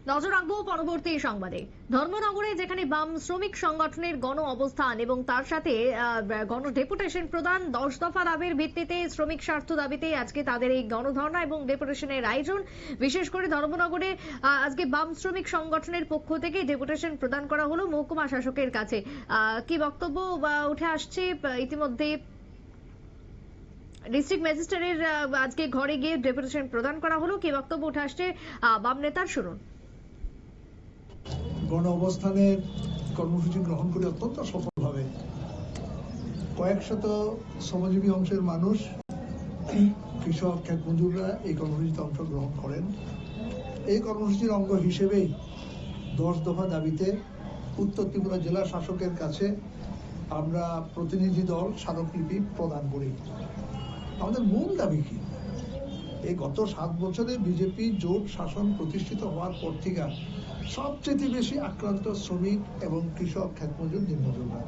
নজর রাখবো পরবর্তী সংবাদে। ধর্মনগরে যেখানে বাম শ্রমিক সংগঠনের গণ অবস্থান এবং তার সাথে গণ ডেপুটেশন প্রদান, 10 দফা দাবির ভিত্তিতে শ্রমিক স্বার্থ দাবিতে আজকে তাদের এই গণধর্ণা এবং ডেপুটেশনের আয়োজন। বিশেষ করে ধর্মনগরে আজকে বাম শ্রমিক সংগঠনের পক্ষ থেকে ডেপুটেশন প্রদান করা হলো মহকুমা শাসকের কাছে। কি বক্তব্য উঠে আসছে? ইতিমধ্যে ডিস্ট্রিক্ট ম্যাজিস্ট্রেটের আজকে ঘরে গিয়ে ডেপুটেশন প্রদান করা হলো। কি বক্তব্য উঠে আসছে বাম নেতার, শুনুন। গণ অবস্থানের কর্মসূচি গ্রহণ করে অত্যন্ত সফলভাবে কয়েকশত শ্রমজীবী অংশের মানুষ, কৃষক, ক্ষেত মজুররা এই কর্মসূচিতে অংশগ্রহণ করেন। এই কর্মসূচির অঙ্গ হিসেবেই 10 দফা দাবিতে উত্তর ত্রিপুরা জেলা শাসকের কাছে আমরা প্রতিনিধি দল স্মারকলিপি প্রদান করি। আমাদের মূল দাবি কি? এই গত 7 বছরে বিজেপি জোট শাসন প্রতিষ্ঠিত হওয়ার পর থেকে সবচেয়ে বেশি আক্রান্ত শ্রমিক এবং কৃষক, ক্ষেত মজুর, দিনমজুররা।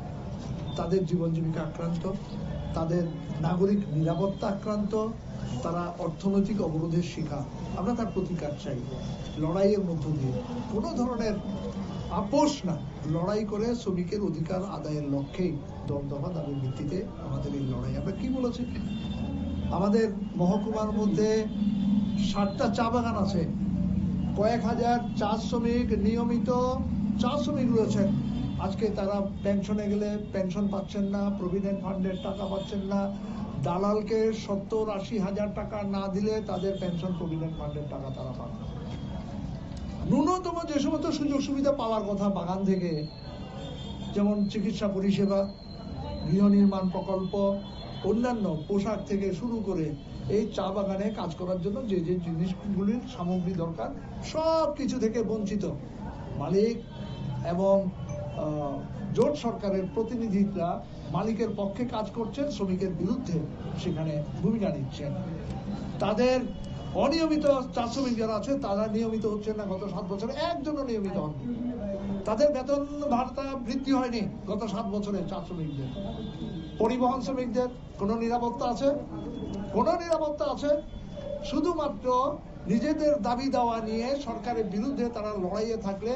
তাদের জীবন জীবিকা আক্রান্ত, তাদের নাগরিক নিরাপত্তা আক্রান্ত, তারা অর্থনৈতিক অবরোধের শিকার। আমরা তার প্রতিকার চাই লড়াইয়ের মধ্য দিয়ে, কোনো ধরনের আপোষ না, লড়াই করে শ্রমিকের অধিকার আদায়ের লক্ষ্যেই 10 দফা দাবির ভিত্তিতে আমাদের এই লড়াই। আমরা কি বলেছি? আমাদের মহকুমার মধ্যে 60টা চা বাগান আছে, কয়েক হাজার চা শ্রমিক, নিয়মিত চা শ্রমিক রয়েছেন। আজকে তারা পেনশনে গেলে পেনশন পাচ্ছেন না, প্রভিডেন্ট ফান্ডের টাকা পাচ্ছেন না, দালালকে 70-80 হাজার টাকা না দিলে তাদের পেনশন, প্রভিডেন্ট ফান্ডের টাকা তারা পান না। ন্যূনতম যে সমস্ত সুযোগ সুবিধা পাওয়ার কথা বাগান থেকে, যেমন চিকিৎসা পরিষেবা, গৃহ নির্মাণ প্রকল্প, অন্যান্য পোশাক থেকে শুরু করে এই চা বাগানে কাজ করার জন্য যে যে জিনিসগুলির সামগ্রী দরকার, সব কিছু থেকে বঞ্চিত। মালিক এবং জোট সরকারের প্রতিনিধিরা মালিকের পক্ষে কাজ করছেন, শ্রমিকের বিরুদ্ধে সেখানে ভূমিকা নিচ্ছেন। তাদের অনিয়মিত চা শ্রমিক যারা আছে তারা নিয়মিত হচ্ছেন না। গত 7 বছরে একজনও নিয়মিত হন। তাদের বেতন ভাতা বৃদ্ধি হয়নি গত 7 বছরে চা শ্রমিকদের। পরিবহন শ্রমিকদের কোনো নিরাপত্তা আছে? কোনো নিরাপত্তা আছে? শুধুমাত্র নিজেদের দাবি দাওয়া নিয়ে সরকারের বিরুদ্ধে তারা লড়াইয়ে থাকলে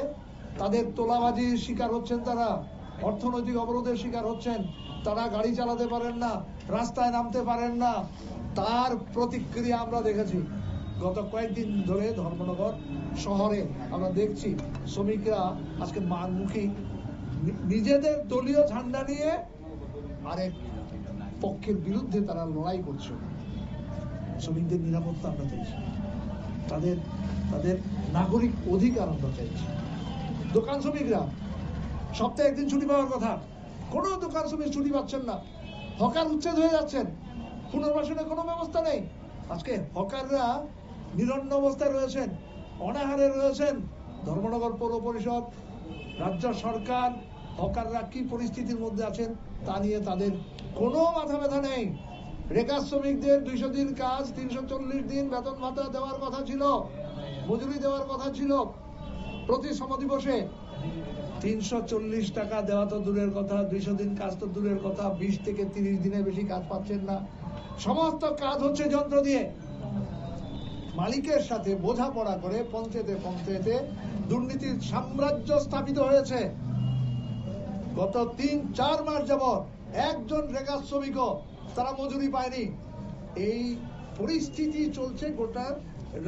তাদের তোলাবাজির শিকার হচ্ছেন, তারা অর্থনৈতিক অবরোধের শিকার হচ্ছেন, তারা গাড়ি চালাতে পারেন না, রাস্তায় নামতে পারেন না। তার প্রতিক্রিয়া আমরা দেখেছি গত কয়েকদিন ধরে ধর্মনগর শহরে। আমরা দেখছি শ্রমিকরা আজকে মানমুখী, নিজেদের দলীয় ঝান্ডা নিয়ে আরেক পক্ষের বিরুদ্ধে তারা লড়াই করছে। শ্রমিকদের নিরাপত্তা আমরা চাইছি, তাদের নাগরিক অধিকার আমরা চাইছি। দোকান শ্রমিকরা সপ্তাহে একদিন ছুটি পাওয়ার কথা, কোনো দোকান শ্রমিক ছুটি পাচ্ছেন না। হকার উচ্ছেদ হয়ে যাচ্ছেন, পুনর্বাসনের কোনো ব্যবস্থা নেই। আজকে হকাররা নিরন্ন অবস্থায় রয়েছেন, অনাহারে রয়েছেন। ধর্মনগর পৌর পরিষদ, রাজ্য সরকার হকাররা কি পরিস্থিতির মধ্যে আছেন তা নিয়ে তাদের কোনো মাথা ব্যথা নেই। রেখা শ্রমিকদের 200 দিন কাজ, 340 দিন বেতন ভাতা দেওয়ার কথা ছিল, মজুরি দেওয়ার কথা ছিল। প্রতি শ্রম দিবসে 340 টাকা দেওয়া তো দূরের কথা, 200 দিন কাজ তো দূরের কথা, 20 থেকে 30 দিনের বেশি কাজ পাচ্ছেন না। সমস্ত কাজ হচ্ছে যন্ত্র দিয়ে। মালিকের সাথে বোঝাপড়া করে পঞ্চায়েতে দুর্নীতির সাম্রাজ্য স্থাপিত হয়েছে। গত 3-4 মাস যাবৎ একজন রেখা শ্রমিকও তারা মজুরি পায়নি। এই পরিস্থিতি চলছে গোটা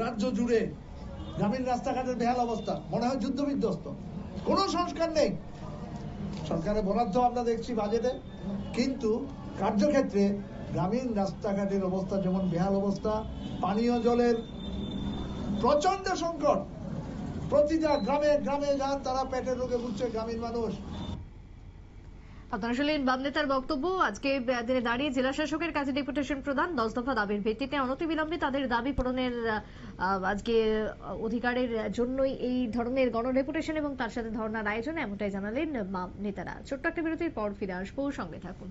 রাজ্য জুড়ে। গ্রামীণ রাস্তাঘাটের বেহাল অবস্থা, মনে হয় যুদ্ধ বিধ্বস্ত। কোনো সংস্কার নেই। সরকারের বরাদ্দ আমরা দেখছি বাজেটে, কিন্তু কার্যক্ষেত্রে গ্রামীণ রাস্তাঘাটের অবস্থা যেমন বেহাল অবস্থা, পানীয় জলের প্রচন্ড সংকট। প্রতিটা গ্রামে গ্রামে যান, তারা পেটের রোগে ভুগছে গ্রামীণ মানুষ। আপনারা শুনলেন বাম নেতার বক্তব্য। আজকে দিনে দাঁড়িয়ে জেলা শাসকের কাছে ডেপুটেশন প্রদান, 10 দফা দাবির ভিত্তিতে অনতিবিলম্বে তাদের দাবি পূরণের আজকে অধিকারের জন্যই এই ধরনের গণ ডেপুটেশন এবং তার সাথে ধর্ণার আয়োজন, এমনটাই জানালেন বাম নেতারা। ছোট্ট একটা বিরতির পর ফিরে আসবো, সঙ্গে থাকুন।